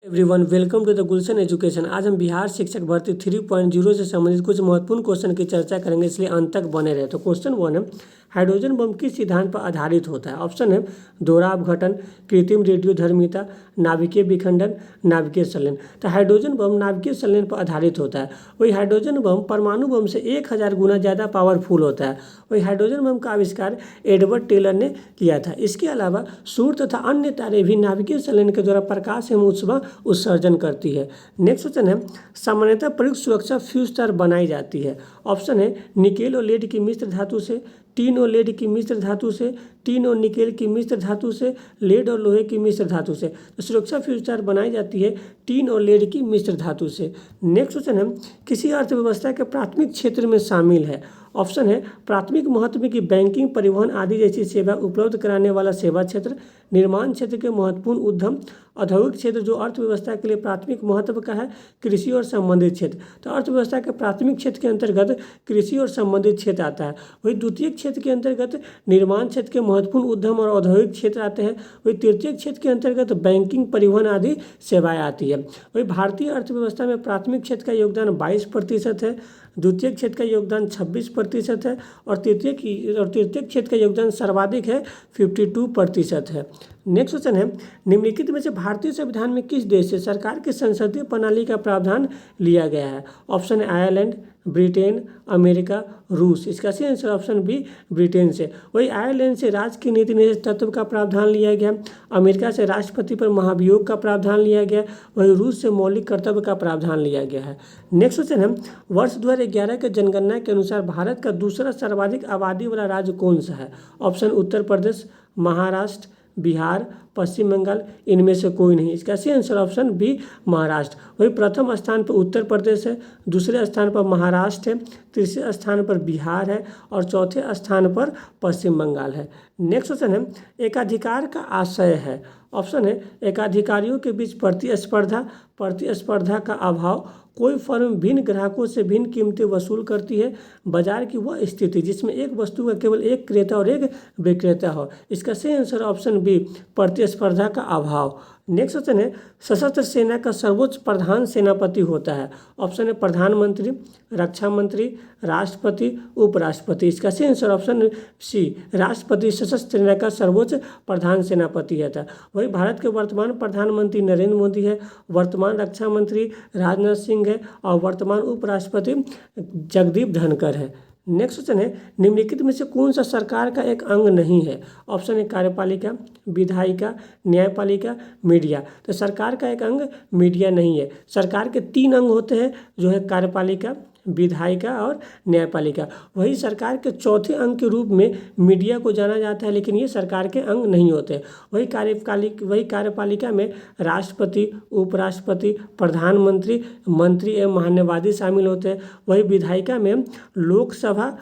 Everyone welcome to the Gulshan education. आज हम बिहार शिक्षक भर्ती 3.0 से संबंधित कुछ महत्वपूर्ण क्वेश्चन की चर्चा करेंगे, इसलिए अंत तक बने रहे। तो क्वेश्चन 1 है, हाइड्रोजन बम किस सिद्धांत पर आधारित होता है? ऑप्शन है दोहरा अपघटन, कृत्रिम रेडियोधर्मिता, नाभिकीय विखंडन, नाभिकीय संलयन। तो हाइड्रोजन बम नाभिकीय संलयन पर आधारित होता है। वही हाइड्रोजन बम परमाणु बम से 1000 गुना ज़्यादा पावरफुल होता है। वही हाइड्रोजन बम का आविष्कार एडवर्ड टेलर ने किया था। इसके अलावा सूर्य तथा अन्य तारे भी नाभिकीय संलयन के द्वारा प्रकाश एवं ऊष्मा उत्सर्जन करती है। नेक्स्ट क्वेश्चन है, सामान्यतः प्रयुक्त सुरक्षा फ्यूज तार बनाई जाती है। ऑप्शन है निकेल और लेड की मिश्र धातु से, टीन और लेड की मिश्र धातु से, टीन और निकेल की मिश्र धातु से, लेड और लोहे की मिश्र धातु से। तो सुरक्षा फ्यूज तार बनाई जाती है टीन और लेड की मिश्र धातु से। नेक्स्ट क्वेश्चन है, किसी अर्थव्यवस्था के प्राथमिक क्षेत्र में शामिल है। ऑप्शन है प्राथमिक महत्व की बैंकिंग, परिवहन आदि जैसी सेवा उपलब्ध कराने वाला सेवा क्षेत्र, निर्माण क्षेत्र के महत्वपूर्ण उद्यम, औद्योगिक क्षेत्र जो अर्थव्यवस्था के लिए प्राथमिक महत्व का है, कृषि और संबंधित क्षेत्र। तो अर्थव्यवस्था के प्राथमिक क्षेत्र के अंतर्गत कृषि और संबंधित क्षेत्र आता है। वही द्वितीय क्षेत्र के अंतर्गत निर्माण क्षेत्र के महत्वपूर्ण उद्यम और औद्योगिक क्षेत्र आते हैं। वही तृतीय क्षेत्र के अंतर्गत बैंकिंग, परिवहन आदि सेवाएं आती है। वही भारतीय अर्थव्यवस्था में प्राथमिक क्षेत्र का योगदान 22% है, द्वितीय क्षेत्र का योगदान 26% है और तृतीय क्षेत्र का योगदान सर्वाधिक है 52% है। नेक्स्ट क्वेश्चन है, निम्नलिखित में से भारतीय संविधान में किस देश से सरकार की संसदीय प्रणाली का प्रावधान लिया गया है? ऑप्शन है आयरलैंड, ब्रिटेन, अमेरिका, रूस। इसका सही आंसर ऑप्शन बी ब्रिटेन से। वही आयरलैंड से राज्य की नीति निर्देश तत्व का प्रावधान लिया गया, अमेरिका से राष्ट्रपति पर महाभियोग का प्रावधान लिया गया, वही रूस से मौलिक कर्तव्य का प्रावधान लिया गया है। नेक्स्ट क्वेश्चन है, वर्ष 2011 के जनगणना के अनुसार भारत का दूसरा सर्वाधिक आबादी वाला राज्य कौन सा है? ऑप्शन उत्तर प्रदेश, महाराष्ट्र, बिहार, पश्चिम बंगाल, इनमें से कोई नहीं। इसका सही आंसर ऑप्शन बी महाराष्ट्र। वही प्रथम स्थान पर उत्तर प्रदेश है, दूसरे स्थान पर महाराष्ट्र है, तीसरे स्थान पर बिहार है और चौथे स्थान पर पश्चिम बंगाल है। नेक्स्ट क्वेश्चन है, एकाधिकार का आशय है। ऑप्शन है एकाधिकारियों के बीच प्रतिस्पर्धा का अभाव, कोई फर्म भिन्न ग्राहकों से भिन्न कीमतें वसूल करती है, बाजार की वह स्थिति जिसमें एक वस्तु का केवल एक क्रेता और एक विक्रेता हो। इसका सही आंसर ऑप्शन बी प्रतिस्पर्धा का अभाव। नेक्स्ट क्वेश्चन है, सशस्त्र सेना का सर्वोच्च प्रधान सेनापति होता है। ऑप्शन है प्रधानमंत्री, रक्षा मंत्री, राष्ट्रपति, उपराष्ट्रपति। इसका सही आंसर ऑप्शन सी राष्ट्रपति सशस्त्र सेना का सर्वोच्च प्रधान सेनापति है। वही भारत के वर्तमान प्रधानमंत्री नरेंद्र मोदी है, वर्तमान रक्षा मंत्री राजनाथ सिंह है और वर्तमान उपराष्ट्रपति जगदीप धनखड़ है। नेक्स्ट क्वेश्चन है, निम्नलिखित में से कौन सा सरकार का एक अंग नहीं है? ऑप्शन है कार्यपालिका, विधायिका, न्यायपालिका, मीडिया। तो सरकार का एक अंग मीडिया नहीं है। सरकार के 3 अंग होते हैं जो है कार्यपालिका, विधायिका और न्यायपालिका। वही सरकार के चौथे अंग के रूप में मीडिया को जाना जाता है, लेकिन ये सरकार के अंग नहीं होते। वही कार्यपालिका में राष्ट्रपति, उपराष्ट्रपति, प्रधानमंत्री, मंत्री एवं महान्यवादी शामिल होते हैं। वही विधायिका में लोकसभा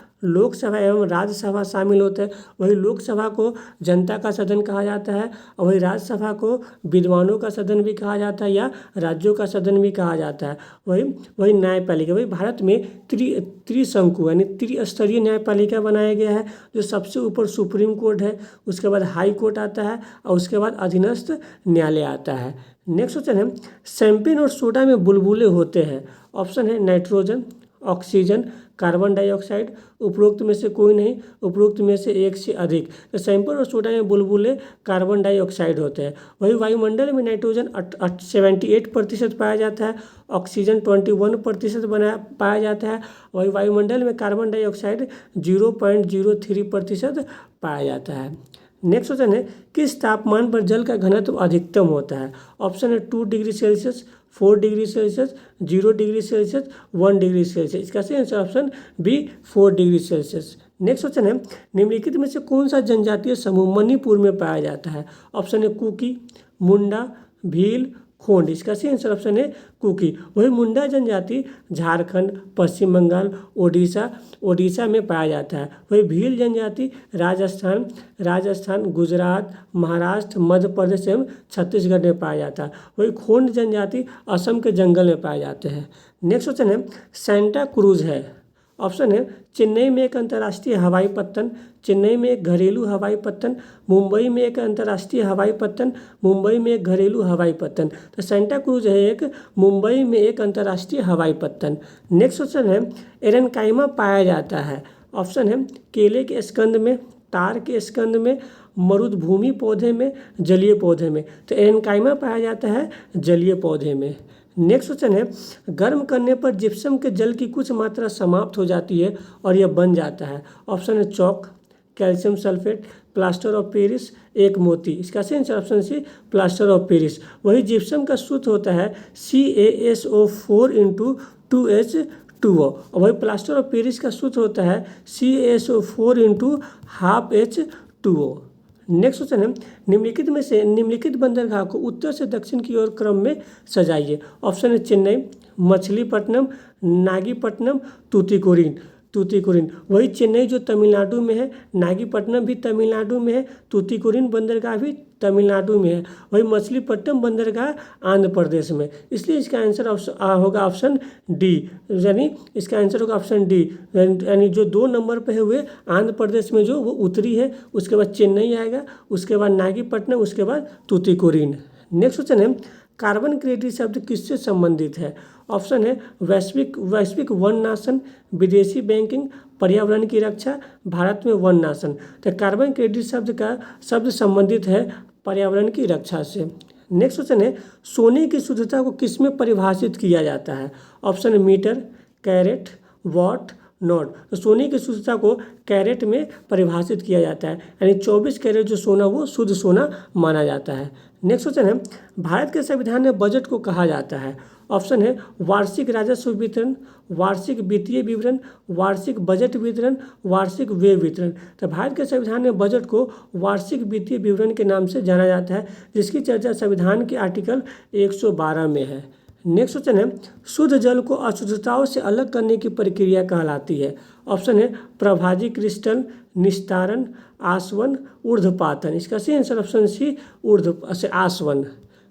एवं राज्यसभा शामिल होते हैं। वही लोकसभा को जनता का सदन कहा जाता है और वही राज्यसभा को विद्वानों का सदन भी कहा जाता है या राज्यों का सदन भी कहा जाता है। वही न्यायपालिका, वही भारत में त्रिशंकु यानी त्रिस्तरीय न्यायपालिका बनाया गया है, जो सबसे ऊपर सुप्रीम कोर्ट है, उसके बाद हाई कोर्ट आता है और उसके बाद अधीनस्थ न्यायालय आता है। नेक्स्ट क्वेश्चन है, शैंपेन और सोडा में बुलबुले होते हैं। ऑप्शन है नाइट्रोजन, ऑक्सीजन, कार्बन डाइऑक्साइड। उपरोक्त में से कोई नहीं, उपरोक्त में से एक से अधिक। तो शैंपेन और सोडा में बुलबुले कार्बन डाइऑक्साइड होते हैं। वही वायुमंडल में नाइट्रोजन 78% पाया जाता है, ऑक्सीजन 21% पाया जाता है। वही वायुमंडल में कार्बन डाइऑक्साइड 0.03% पाया जाता है। नेक्स्ट क्वेश्चन है, किस तापमान पर जल का घनत्व अधिकतम होता है? ऑप्शन है 2 degree Celsius, 4 degree Celsius, 0 degree Celsius, 1 degree Celsius. इसका सही answer option B 4 degree Celsius. Next question है, निम्नलिखित में से कौन सा जनजातीय समूह मणिपुर में पाया जाता है? ऑप्शन है कुकी, मुंडा, भील, खोंड। इसका सही आंसर ऑप्शन है कुकी। वही मुंडा जनजाति झारखंड, पश्चिम बंगाल, ओडिशा में पाया जाता है। वही भील जनजाति राजस्थान, गुजरात, महाराष्ट्र, मध्य प्रदेश एवं छत्तीसगढ़ में पाया जाता है। वही खोंड जनजाति असम के जंगल में पाए जाते हैं। नेक्स्ट क्वेश्चन है, सेंटा क्रूज है ऑप्शन है चेन्नई में एक अंतर्राष्ट्रीय हवाई पत्तन, चेन्नई में एक घरेलू हवाई पत्तन, मुंबई में एक अंतर्राष्ट्रीय हवाई पत्तन, मुंबई में एक घरेलू हवाई पत्तन। तो सेंटा क्रूज है एक, मुंबई में एक अंतर्राष्ट्रीय हवाई पत्तन। नेक्स्ट क्वेश्चन है एरेनकाइमा पाया जाता है। ऑप्शन है केले के स्कंद में, तार के स्कंद में, मरुदभूमि पौधे में, जलीय पौधे में। तो एरेनकाइमा पाया जाता है जलीय पौधे में। नेक्स्ट क्वेश्चन है गर्म करने पर जिप्सम के जल की कुछ मात्रा समाप्त हो जाती है और यह बन जाता है। ऑप्शन है chalk, calcium sulphate, plaster of Paris, एक मोती। इसका सही answer option C plaster of Paris. वही जिप्सम का सूत्र होता है CaSO4 × 2H2O और वही प्लास्टर ऑफ पेरिस का सूत्र होता है CaSO4 × ½ H2O। नेक्स्ट क्वेश्चन है निम्नलिखित में से निम्नलिखित बंदरगाह को उत्तर से दक्षिण की ओर क्रम में सजाइए। ऑप्शन है चेन्नई, मछलीपट्टनम, नागीपट्टनम, तूतीकोरिन। तूतीकोरिन वही चेन्नई जो तमिलनाडु में है, नागीपट्टनम भी तमिलनाडु में है, तूतीकोरिन बंदरगाह भी तमिलनाडु में है, वही मछलीपट्टनम बंदरगाह आंध्र प्रदेश में। इसलिए इसका आंसर होगा ऑप्शन डी, यानी इसका आंसर होगा ऑप्शन डी। यानी जो 2 नंबर पे हुए आंध्र प्रदेश में जो वो उत्तरी है, उसके बाद चेन्नई आएगा, उसके बाद नागीपट्टनम, उसके बाद तूतीकोरिन। नेक्स्ट क्वेश्चन है कार्बन क्रेडिट शब्द किससे संबंधित है। ऑप्शन है वैश्विक वन नाशन, विदेशी बैंकिंग, पर्यावरण की रक्षा, भारत में वन नाशन। तो कार्बन क्रेडिट शब्द संबंधित है पर्यावरण की रक्षा से। नेक्स्ट क्वेश्चन है सोने की शुद्धता को किस में परिभाषित किया जाता है। ऑप्शन है मीटर, कैरेट, वॉट, नॉट। तो सोने की शुद्धता को कैरेट में परिभाषित किया जाता है, यानी 24 कैरेट जो सोना वो शुद्ध सोना माना जाता है। नेक्स्ट क्वेश्चन है भारत के संविधान में बजट को कहा जाता है। ऑप्शन है वार्षिक राजस्व वितरण, वार्षिक वित्तीय विवरण, वार्षिक बजट वितरण, वार्षिक व्यय वितरण। तो भारत के संविधान में बजट को वार्षिक वित्तीय विवरण के नाम से जाना जाता है, जिसकी चर्चा संविधान के आर्टिकल 112 में है। नेक्स्ट क्वेश्चन है शुद्ध जल को अशुद्धताओं से अलग करने की प्रक्रिया कहलाती है। ऑप्शन है प्रभाजी क्रिस्टल, निस्तारण, आसवन, ऊर्ध्वपातन। इसका सही आंसर ऑप्शन सी आसवन।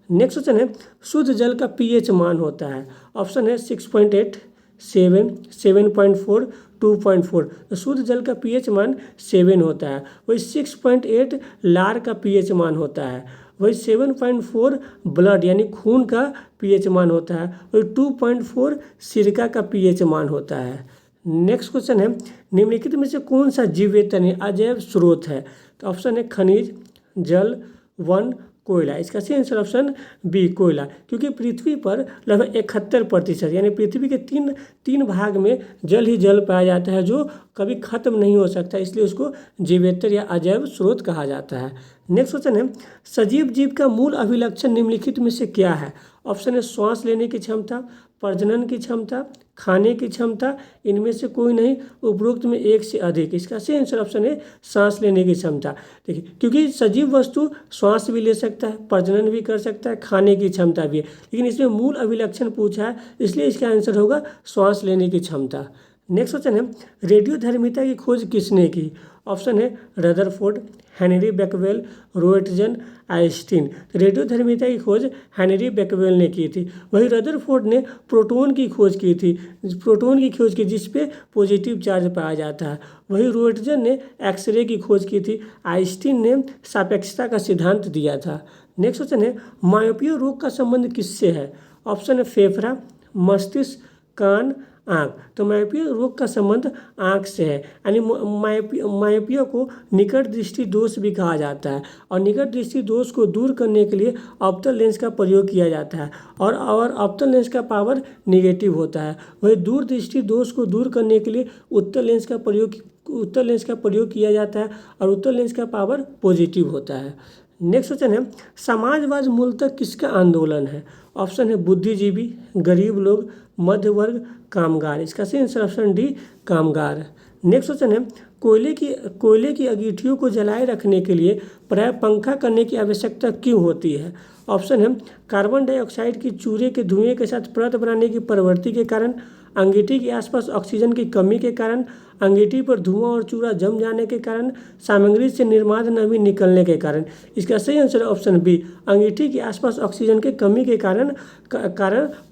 नेक्स्ट क्वेश्चन है शुद्ध जल का pH मान होता है। ऑप्शन है 6.8, 7, 7.4, 2.4। तो शुद्ध जल का pH मान 7 होता है। वही 6.8 लार का pH मान होता है। वही 7.4 ब्लड यानी खून का pH मान होता है। वही 2.4 सिरका का pH मान होता है। नेक्स्ट क्वेश्चन है निम्नलिखित में से कौन सा जीवेतर अजैव स्रोत है। तो ऑप्शन है खनिज, जल, वन, कोयला। इसका सही आंसर ऑप्शन बी कोयला, क्योंकि पृथ्वी पर लगभग 71% यानी पृथ्वी के तीन भाग में जल ही जल पाया जाता है जो कभी खत्म नहीं हो सकता, इसलिए उसको जीवेतर या अजैव स्रोत कहा जाता है। नेक्स्ट क्वेश्चन है सजीव जीव का मूल अभिलक्षण निम्नलिखित में से क्या है। ऑप्शन है श्वास लेने की क्षमता, प्रजनन की क्षमता, खाने की क्षमता, इनमें से कोई नहीं, उपरोक्त में एक से अधिक। इसका सही आंसर ऑप्शन है सांस लेने की क्षमता। देखिए क्योंकि सजीव वस्तु श्वास भी ले सकता है, प्रजनन भी कर सकता है, खाने की क्षमता भी है, लेकिन इसमें मूल अभिलक्षण पूछा है, इसलिए इसका आंसर होगा श्वास लेने की क्षमता। नेक्स्ट क्वेश्चन है रेडियोधर्मिता की खोज किसने की। ऑप्शन है रदरफोर्ड, हेनरी बेकवेल, रोएटजन, आइंस्टीन। रेडियोधर्मिता की खोज हेनरी बेकवेल ने की थी। वही रदरफोर्ड ने प्रोटॉन की खोज की थी, जिस पे पॉजिटिव चार्ज पाया जाता है। वही रोएटजन ने एक्सरे की खोज की थी। आइंस्टीन ने सापेक्षता का सिद्धांत दिया था। नेक्स्ट क्वेश्चन है मायोपिया रोग का संबंध किससे है। ऑप्शन है फेफड़ा, मस्तिष्क, कान, आँख। तो मायोपिया रोग का संबंध आँख से है, यानी मायोपिया को निकट दृष्टि दोष भी कहा जाता है, और निकट दृष्टि दोष को दूर करने के लिए ऑप्टल लेंस का प्रयोग किया जाता है, और ऑप्टल लेंस का पावर निगेटिव होता है। वही दूर दृष्टि दोष को दूर करने के लिए उत्तल लेंस का प्रयोग किया जाता है, और उत्तल लेंस का पावर पॉजिटिव होता है। नेक्स्ट क्वेश्चन है समाजवाद मूलतः किसका आंदोलन है। ऑप्शन है बुद्धिजीवी, गरीब लोग, मध्य वर्ग, कामगार। इसका सही आंसर ऑप्शन डी कामगार। नेक्स्ट क्वेश्चन है कोयले की अंगीठियों को जलाए रखने के लिए प्राय पंखा करने की आवश्यकता क्यों होती है। ऑप्शन है कार्बन डाइऑक्साइड की चूरे के धुएं के साथ परत बनाने की प्रवृत्ति के कारण, अंगीठी के आसपास ऑक्सीजन की कमी के कारण, अंगीठी पर धुआं और चूरा जम जाने के कारण, सामग्री से निर्माण नमी निकलने के कारण। इसका सही आंसर है ऑप्शन बी, अंगीठी के आसपास ऑक्सीजन की कमी के कारण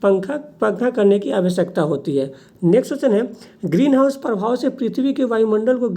पंखा करने की आवश्यकता होती है। नेक्स्ट क्वेश्चन है, ग्रीन हाउस प्रभाव से पृथ्वी के वायुमंडल को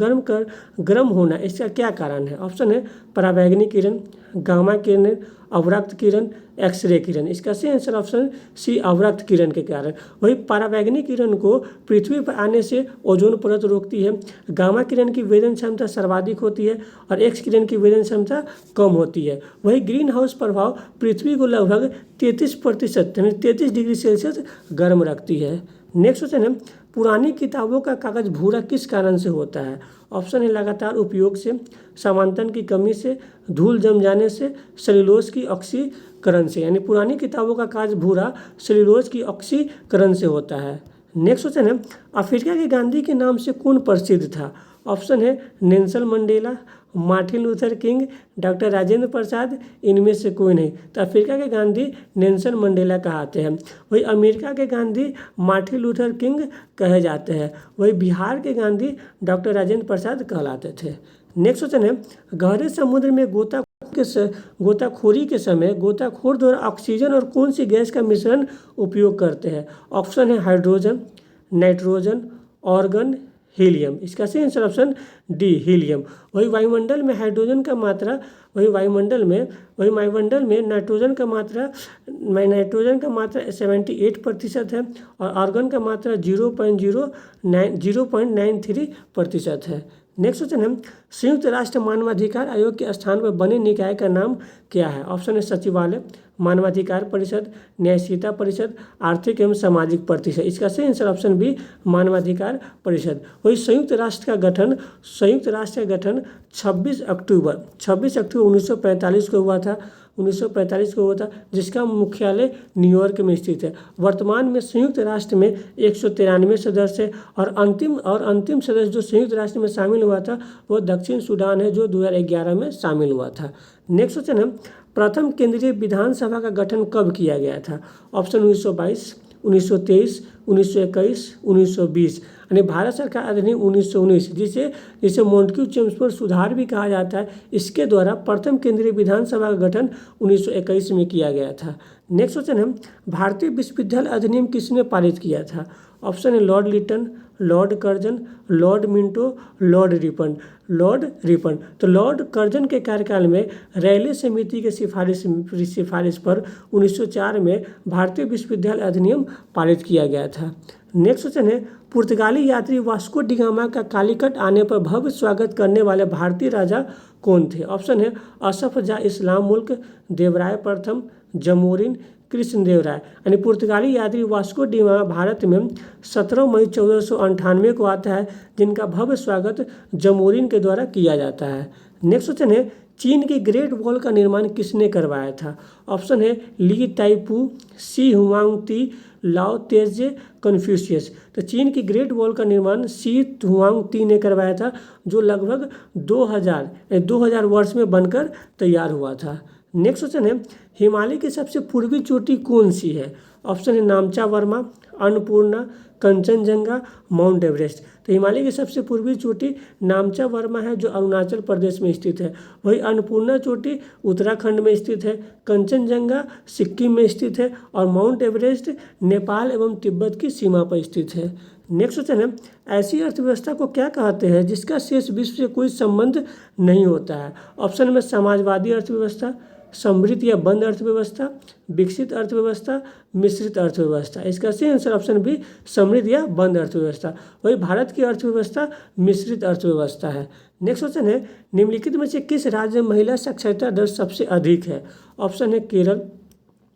गर्म होना, इसका क्या कारण है? ऑप्शन है पराबैंगनी किरण, गामा किरण, अवरक्त किरण, एक्सरे किरण। इसका सही आंसर ऑप्शन सी, अवरक्त किरण के कारण। वही पराबैंगनी किरण को पृथ्वी पर आने से ओजोन परत रोकती है, गामा किरण की वेदन क्षमता सर्वाधिक होती है और एक्स किरण की वेदन क्षमता कम होती है। वही ग्रीन हाउस प्रभाव पृथ्वी को लगभग 33% यानी 33 डिग्री सेल्सियस गर्म रखती है। नेक्स्ट क्वेश्चन है, पुरानी किताबों का कागज भूरा किस कारण से होता है? ऑप्शन है लगातार उपयोग से, समांतरण की कमी से, धूल जम जाने से, सेलुलोज की ऑक्सीकरण से। यानी पुरानी किताबों का कागज भूरा सेलुलोज की ऑक्सीकरण से होता है। नेक्स्ट क्वेश्चन है, अफ्रीका के गांधी के नाम से कौन प्रसिद्ध था? ऑप्शन है Nelson Mandela, Martin Luther King, doctor Rajendra Prasad, इनमें से कोई नहीं। तो अफ्रीका के गांधी नेल्सन मंडेला कहलाते हैं। वही अमेरिका के गांधी मार्टिन लूथर किंग कहे जाते हैं। वही बिहार के गांधी डॉक्टर राजेंद्र प्रसाद कहलाते थे। नेक्स्ट क्वेश्चन है, गहरे समुद्र में गोताखोरी के समय गोताखोर द्वारा ऑक्सीजन और कौन सी गैस का मिश्रण उपयोग करते हैं? ऑप्शन है हाइड्रोजन, नाइट्रोजन, ऑर्गन, हीलियम। इसका सही आंसर ऑप्शन डी, हीलियम। वही वायुमंडल में नाइट्रोजन का मात्रा नाइट्रोजन का मात्रा 78% है और आर्गन का मात्रा 0.93% है। नेक्स्ट क्वेश्चन है, संयुक्त राष्ट्र मानवाधिकार आयोग के स्थान पर बने निकाय का नाम क्या है? ऑप्शन है सचिवालय, मानवाधिकार परिषद, न्यायशीलता परिषद, आर्थिक एवं सामाजिक परिषद। इसका सही आंसर ऑप्शन बी, मानवाधिकार परिषद। वही संयुक्त राष्ट्र का गठन 26 अक्टूबर 1945 को हुआ था, जिसका मुख्यालय न्यूयॉर्क में स्थित है। वर्तमान में संयुक्त राष्ट्र में 193 सदस्य है और अंतिम सदस्य जो संयुक्त राष्ट्र में शामिल हुआ था वो दक्षिण सूडान है, जो 2011 में शामिल हुआ था। नेक्स्ट क्वेश्चन है, प्रथम केंद्रीय विधानसभा का गठन कब किया गया था? ऑप्शन 1922, 1923, 1921, 1920। यानी भारत सरकार अधिनियम 1919 जिसे मॉन्टेग्यू चेम्सफोर्ड सुधार भी कहा जाता है, इसके द्वारा प्रथम केंद्रीय विधानसभा का गठन 1921 में किया गया था। नेक्स्ट क्वेश्चन है, भारतीय विश्वविद्यालय अधिनियम किसने पारित किया था? ऑप्शन है Lord Lytton, Lord Curzon, Lord Minto, Lord Ripon. तो लॉर्ड कर्जन के कार्यकाल में रैले समिति के सिफारिश पर 1904 में भारतीय विश्वविद्यालय अधिनियम पारित किया गया था। नेक्स्ट क्वेश्चन है, पुर्तगाली यात्री वास्को डी गामा का कालीकट आने पर भव्य स्वागत करने वाले भारतीय राजा कौन थे? ऑप्शन है असफ जा इस्लाम मुल्क, देवराय प्रथम, जमोरिन, कृष्णदेवराय। यानी पुर्तगाली यात्री वास्को डी गामा भारत में 17 मई 1498 को आता है, जिनका भव्य स्वागत जमोरिन के द्वारा किया जाता है। नेक्स्ट क्वेश्चन है, चीन के ग्रेट वॉल का निर्माण किसने करवाया था? ऑप्शन है ली ताइपू, सी हुआंगती, लाओ तेजे, कन्फ्यूशियस। तो चीन की ग्रेट वॉल का निर्माण सी हुआंगती ने करवाया था, जो लगभग 2000 वर्ष में बनकर तैयार हुआ था। नेक्स्ट क्वेश्चन है, हिमालय की सबसे पूर्वी चोटी कौन सी है? ऑप्शन है नामचा वर्मा, अन्नपूर्णा, कंचनजंगा, माउंट एवरेस्ट। तो हिमालय की सबसे पूर्वी चोटी नामचा वर्मा है, जो अरुणाचल प्रदेश में स्थित है। वही अन्नपूर्णा चोटी उत्तराखंड में स्थित है, कंचनजंगा सिक्किम में स्थित है और माउंट एवरेस्ट नेपाल एवं तिब्बत की सीमा पर स्थित है। नेक्स्ट क्वेश्चन है, ऐसी अर्थव्यवस्था को क्या कहते हैं जिसका शेष विश्व से कोई संबंध नहीं होता है? ऑप्शन में समाजवादी अर्थव्यवस्था, समृद्ध या बंद अर्थव्यवस्था, विकसित अर्थव्यवस्था, मिश्रित अर्थव्यवस्था। इसका सही आंसर ऑप्शन बी, समृद्ध या बंद अर्थव्यवस्था। वही भारत की अर्थव्यवस्था मिश्रित अर्थव्यवस्था है। नेक्स्ट क्वेश्चन है, निम्नलिखित में से किस राज्य में महिला साक्षरता दर सबसे अधिक है? ऑप्शन है केरल,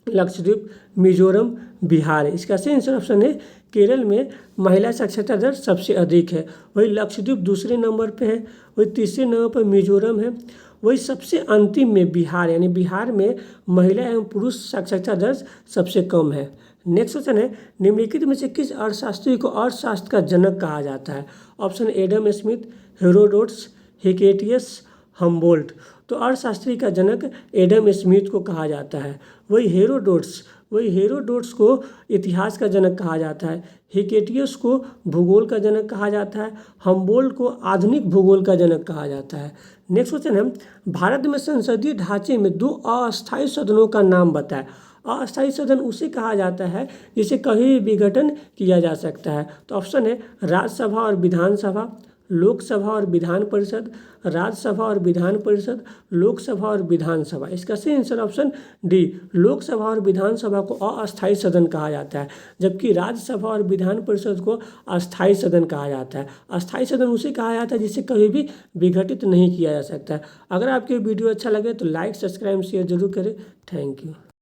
लक्षद्वीप, मिजोरम, बिहार। इसका सही आंसर ऑप्शन है केरल में महिला साक्षरता दर सबसे अधिक है। वही लक्षद्वीप दूसरे नंबर पे है, वही तीसरे नंबर पर मिजोरम है, वही सबसे अंतिम में बिहार, यानी बिहार में महिला एवं पुरुष साक्षरता दर सबसे कम है। नेक्स्ट क्वेश्चन है, निम्नलिखित में से किस अर्थशास्त्री को अर्थशास्त्र का जनक कहा जाता है? Option Adam Smith, Herodotus, Hecataeus, Humboldt. तो अर्थशास्त्री का जनक एडम स्मिथ को कहा जाता है। वही हेरोडोट्स वही हेरोडोटस को इतिहास का जनक कहा जाता है, हिकेटियस को भूगोल का जनक कहा जाता है, हम्बोल्ट को आधुनिक भूगोल का जनक कहा जाता है। नेक्स्ट क्वेश्चन है, भारत में संसदीय ढांचे में 2 अस्थायी सदनों का नाम बताएं। अस्थायी सदन उसे कहा जाता है जिसे कभी भी विघटन किया जा सकता है। तो ऑप्शन है राज्यसभा और विधानसभा, लोकसभा और विधान परिषद, राज्यसभा और विधान परिषद, लोकसभा और विधानसभा। इसका सही आंसर ऑप्शन डी, लोकसभा और विधानसभा को अस्थायी सदन कहा जाता है, जबकि राज्यसभा और विधान परिषद को अस्थायी सदन कहा जाता है। अस्थायी सदन उसे कहा जाता है जिसे कभी भी विघटित नहीं किया जा सकता है। अगर आपको वीडियो अच्छा लगे तो लाइक, सब्सक्राइब, शेयर जरूर करें। Thank you.